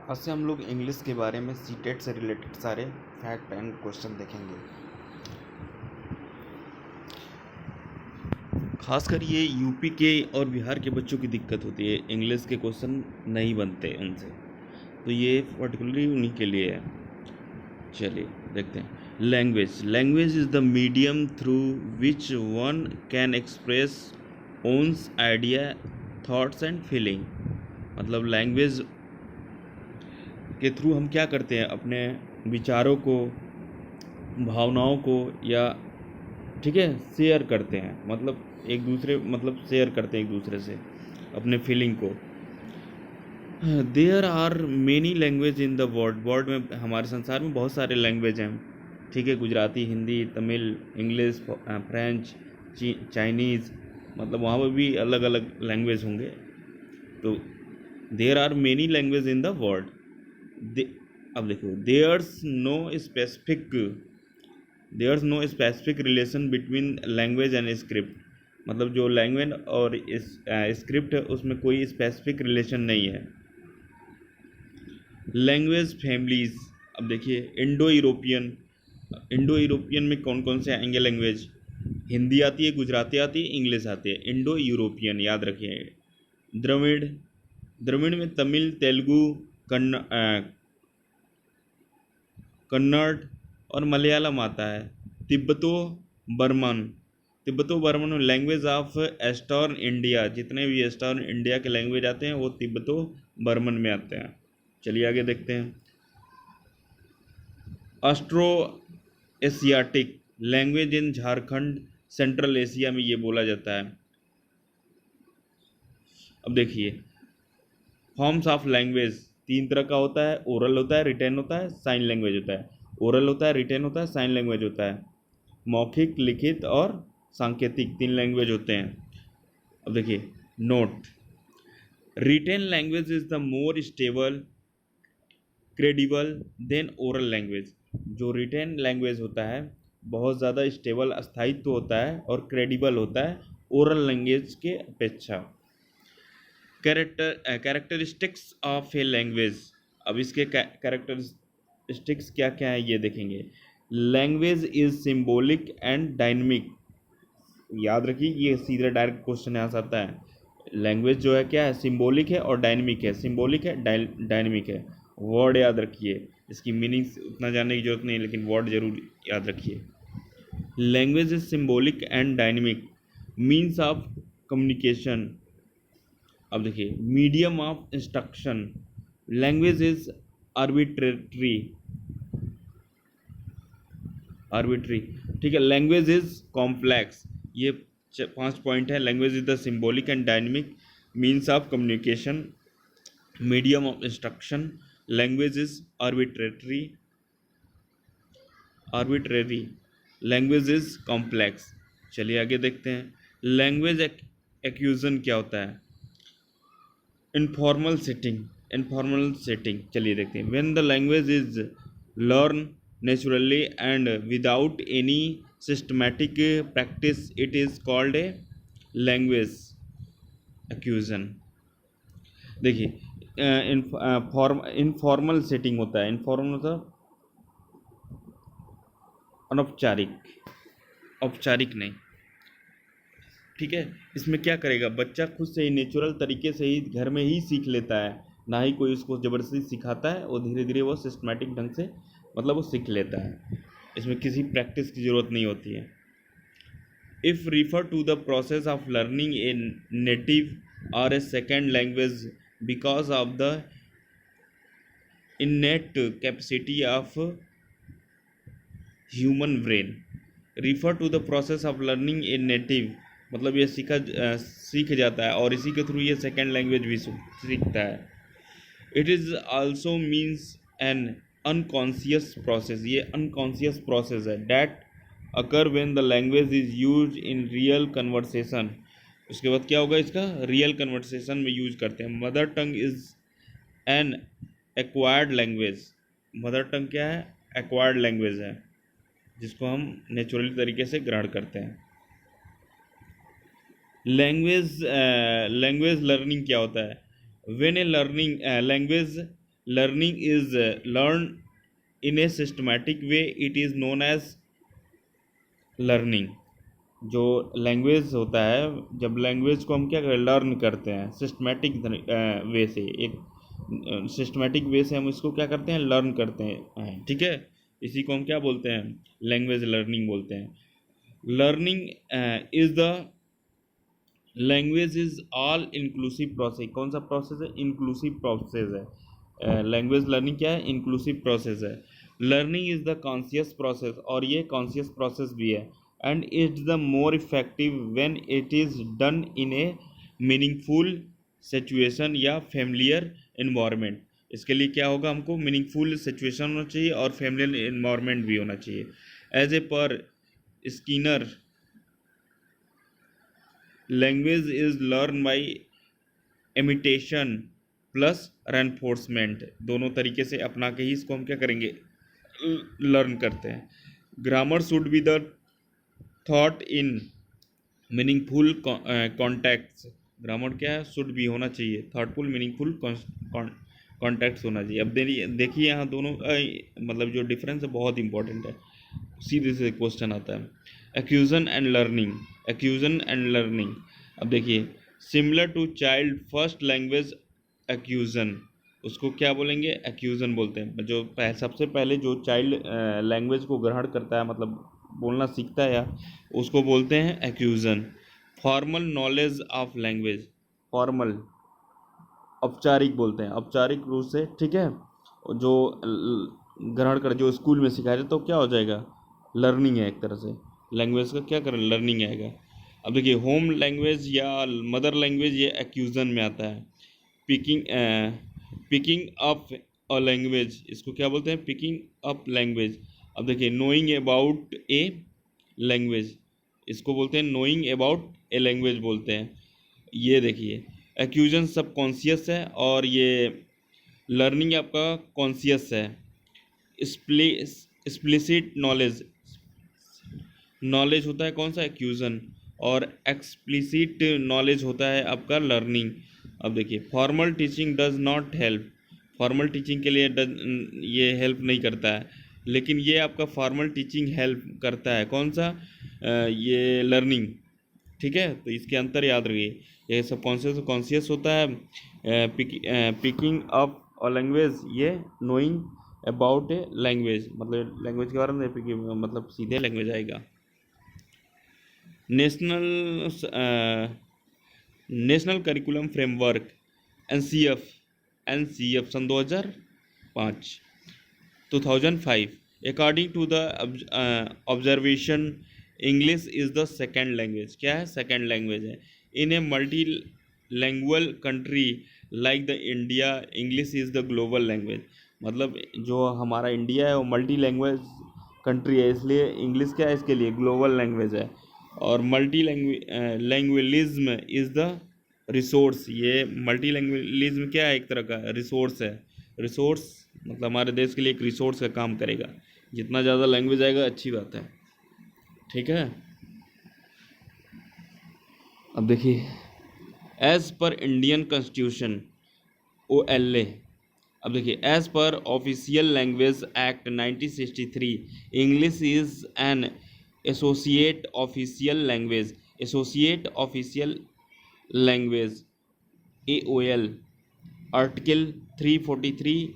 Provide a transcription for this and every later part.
आज से हम लोग इंग्लिश के बारे में सीटेट से रिलेटेड सारे फैक्ट एंड क्वेश्चन देखेंगे। खासकर ये यूपी के और बिहार के बच्चों की दिक्कत होती है, इंग्लिश के क्वेश्चन नहीं बनते उनसे, तो ये पर्टिकुलरली उन्हीं के लिए है। चलिए देखते हैं। Language is the medium through which one can express one's idea, thoughts and feeling. मतलब लैंग्वेज के थ्रू हम क्या करते हैं, अपने विचारों को, भावनाओं को, या ठीक है शेयर करते हैं, मतलब एक दूसरे शेयर करते हैं एक दूसरे से अपने फीलिंग को। There are many language in the world में, हमारे संसार में बहुत सारे लैंग्वेज हैं, ठीक है, Gujarati, Hindi, Tamil, English, French, Chinese, मतलब वहाँ पर भी अलग अलग लैंग्वेज होंगे। तो there are many language in the world. अब देखो, there's no specific relation between language and script. मतलब जो लैंग्वेज और स्क्रिप्ट है उसमें कोई स्पेसिफिक रिलेशन नहीं है। लैंग्वेज फैमिलीज, अब देखिए, इंडो यूरोपियन में कौन कौन से आएंगे लैंग्वेज? हिंदी आती है, गुजराती आती है, इंग्लिश आती है। इंडो यूरोपियन याद रखिए। द्रविड़ में तमिल, तेलुगु, कन्नड़ और मलयालम आता है। Tibeto Burman language of eastern India, जितने भी ईस्टर्न इंडिया के लैंग्वेज आते हैं वो तिब्बतो बर्मन में आते हैं। चलिए आगे देखते हैं। Austro Asiatic language in Jharkhand, central Asia में ये बोला जाता है। अब देखिए, फॉर्म्स ऑफ लैंग्वेज 3 तरह का होता है, ओरल होता है, रिटेन होता है, साइन लैंग्वेज होता है। ओरल होता है, रिटेन होता है, साइन लैंग्वेज होता है। मौखिक, लिखित और सांकेतिक 3 लैंग्वेज होते हैं। अब देखिए, note, written language is the more stable, credible than oral language. जो रिटेन लैंग्वेज होता है बहुत ज़्यादा स्टेबल, अस्थायित्व होता है और क्रेडिबल होता है ओरल लैंग्वेज के अपेक्षा। कैरेक्टरिस्टिक्स ऑफ ए लैंग्वेज, अब इसके कैरेक्टरिस्टिक्स क्या क्या है ये देखेंगे। Language is symbolic and dynamic. याद रखिए, ये सीधा डायरेक्ट क्वेश्चन यहाँ से आता है। लैंग्वेज जो है क्या है, सिंबॉलिक है और डायनेमिक है। सिंबॉलिक है, डायनेमिक है। वर्ड याद रखिए, इसकी मीनिंग्स उतना जानने की जरूरत नहीं, लेकिन वर्ड जरूर याद रखिए। Language is symbolic and dynamic, means of communication. अब देखिए, medium of instruction. Language is arbitrary, ठीक है। लैंग्वेज इज कॉम्प्लेक्स, ये 5 पॉइंट है। Language is the symbolic and dynamic, means of communication, medium of instruction, language is arbitrary, language is complex. चलिए आगे देखते हैं। लैंग्वेज एक्यूजन क्या होता है? इनफॉर्मल सेटिंग, चलिए देखते हैं। When the language is learn naturally and without any systematic practice, it is called a language acquisition. देखिए, इनफॉर्मल सेटिंग होता है। इनफॉर्मल मतलब अनौपचारिक, औपचारिक नहीं, ठीक है। इसमें क्या करेगा, बच्चा खुद से ही नेचुरल तरीके से ही घर में ही सीख लेता है, ना ही कोई उसको ज़बरदस्ती सिखाता है, और धीरे धीरे वो सिस्टमैटिक ढंग से वो सीख लेता है। इसमें किसी प्रैक्टिस की ज़रूरत नहीं होती है। If refer to the process of learning a native और a second language because of the innate capacity of human brain. Refer to the process of learning a native, मतलब ये सीख जाता है और इसी के थ्रू ये सेकेंड लैंग्वेज भी सीखता है। It is also means N unconscious process, ये अनकॉन्शियस प्रोसेस है। That occur when the language is use in real conversation. उसके बाद क्या होगा, इसका रियल कन्वर्सेशन में यूज करते हैं। Mother tongue is an acquired language. Mother tongue क्या है? एक्वायर्ड लैंग्वेज है, जिसको हम नेचुरली तरीके से ग्रहण करते हैं। लैंग्वेज लर्निंग क्या होता है? When a learning learning is learn in a systematic way, it is known as learning. जो लैंग्वेज होता है, जब लैंग्वेज को हम क्या करें, लर्न करते हैं सिस्टमेटिक वे से, एक सिस्टमेटिक वे से हम इसको क्या करते हैं, लर्न करते हैं, ठीक है। इसी को हम क्या बोलते हैं, लैंग्वेज लर्निंग बोलते हैं। Learning is the language is all inclusive process. कौन सा प्रोसेस है, इंक्लूसिव प्रोसेस है। लैंग्वेज लर्निंग क्या है, इंक्लूसिव प्रोसेस है। Learning is the conscious process, और ये कॉन्शियस प्रोसेस भी है। And it's the more effective when it is done in A meaningful situation या फेमिलियर इन्वायरमेंट। इसके लिए क्या होगा, हमको मीनिंगफुल सिचुएशन होना चाहिए और फेमिलियर इन्वायरमेंट भी होना चाहिए। एज ए पर Skinner, language is learn by imitation plus reinforcement. दोनों तरीके से अपना के ही इसको हम क्या करेंगे, लर्न करते हैं। Grammar should be the thought in meaningful contacts. Grammar क्या है, शुड भी होना चाहिए, थॉटफुल मीनिंगफुल कॉन्टेक्ट्स होना चाहिए। अब देखिए यहाँ दोनों मतलब जो डिफरेंस है बहुत इंपॉर्टेंट है, सीधे से क्वेश्चन आता है। Acquisition and learning, acquisition and learning. अब देखिए, similar to child first language acquisition, उसको क्या बोलेंगे, एक्यूजन बोलते हैं। जो सबसे पहले जो चाइल्ड लैंग्वेज को ग्रहण करता है, मतलब बोलना सीखता है, या उसको बोलते हैं acquisition. Formal knowledge of language, formal औपचारिक बोलते हैं, औपचारिक रूप से, ठीक है। जो ग्रहण कर, जो स्कूल में सिखाया जाए तो क्या हो जाएगा, लर्निंग है एक तरह से। लैंग्वेज का क्या करें, लर्निंग आएगा। अब देखिए, होम लैंग्वेज या मदर लैंग्वेज ये एक्यूजन में आता है। Picking picking up a language, इसको क्या बोलते हैं, पिकिंग अप लैंग्वेज। अब देखिए, नोइंग अबाउट ए लैंग्वेज, इसको बोलते हैं नोइंग अबाउट ए लैंग्वेज बोलते हैं। ये देखिए, एक्यूजन सब कॉन्शियस है और ये लर्निंग आपका कॉन्शियस है। एक्सप्लिसिट नॉलेज, नॉलेज होता है कौन सा, एक्यूजन, और एक्सप्लिसिट नॉलेज होता है आपका लर्निंग। अब देखिए, formal teaching does not help, formal teaching के लिए ये हेल्प नहीं करता है, लेकिन ये आपका फॉर्मल टीचिंग हेल्प करता है, कौन सा, ये लर्निंग, ठीक है। तो इसके अंतर याद रखिए, ये सब कॉन्शियस होता है, पिकिंग अप अ लैंग्वेज, ये नोइंग अबाउट ए लैंग्वेज, मतलब लैंग्वेज के बारे में, मतलब सीधे लैंग्वेज आएगा। National national curriculum framework, NCF, NCF सन 2005, according to the observation English is the second language. क्या है, सेकेंड लैंग्वेज है। In a multi language country like the India, English is the global language. मतलब जो हमारा India है वो multi language country है, इसलिए इंग्लिश क्या है, इसके लिए ग्लोबल लैंग्वेज है। और मल्टी लैंग्वेलिज्म इज़ द रिसोर्स, ये मल्टी लैंग्वेलिज्म क्या है, एक तरह का रिसोर्स है। रिसोर्स मतलब हमारे देश के लिए एक रिसोर्स का काम करेगा। जितना ज़्यादा लैंग्वेज आएगा अच्छी बात है, ठीक है। अब देखिए, एज पर इंडियन कॉन्स्टिट्यूशन OLA, अब देखिए, as per official language act 1963, English is an associate official language, associate official language AOL। Article 343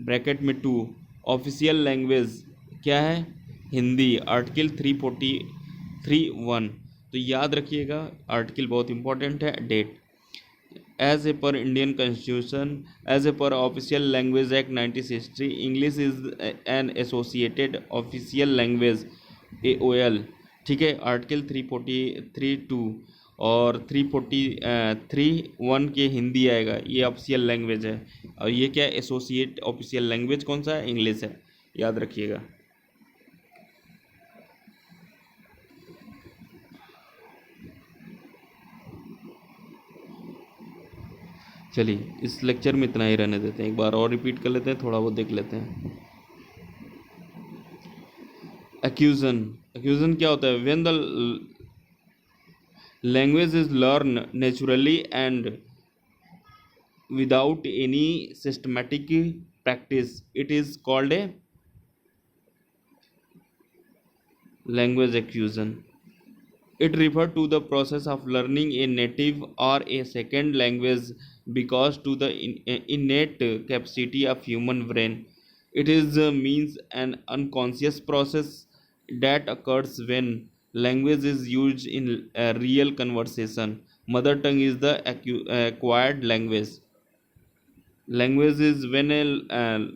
bracket में 2, ऑफिशियल लैंग्वेज क्या है, हिंदी, आर्टिकल 343(1). तो याद रखिएगा, आर्टिकल बहुत इंपॉर्टेंट है। डेट, एज ए पर इंडियन कॉन्स्टिट्यूशन, एज ए पर official language act 1963, English is an associated official language AOL, ठीक है। आर्टिकल 343(2) और 343(1) के हिंदी आएगा, ये ऑफिशियल लैंग्वेज है। और ये क्या है, एसोसिएट ऑफिशियल लैंग्वेज कौन सा है, इंग्लिश है, याद रखिएगा। चलिए, इस लेक्चर में इतना ही रहने देते हैं, एक बार और रिपीट कर लेते हैं, थोड़ा बहुत देख लेते हैं। एक्यूजन, एक्यूजन क्या होता है, when the language is learn naturally and without any systematic practice. It is called a language acquisition. It refers to the process of learning a native or a second language because to the innate capacity of human brain. It is means an unconscious process that occurs when language is used in a real conversation. Mother tongue is the acquired language. Language is when a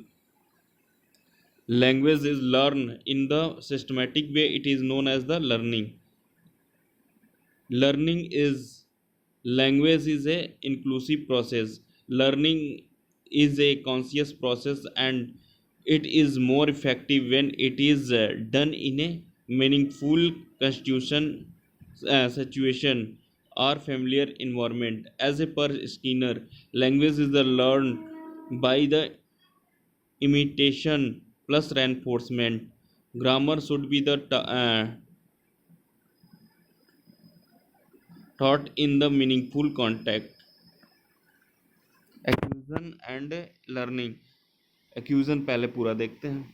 language is learned in the systematic way. It is known as the learning. Learning is Language is a inclusive process. Learning is a conscious process, and it is more effective when it is done in a meaningful constitution situation or familiar environment. As a per Skinner, language is the learned by the imitation plus reinforcement. Grammar should be the taught in the meaningful context. Acquisition and learning. Acquisition पहले पूरा देखते हैं.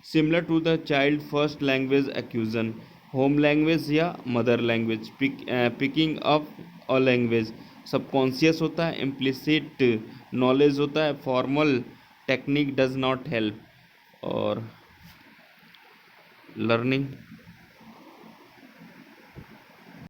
Similar to the child first language acquisition, home language या mother language, picking up a language subconscious होता है, implicit knowledge होता है, formal technique does not help. और learning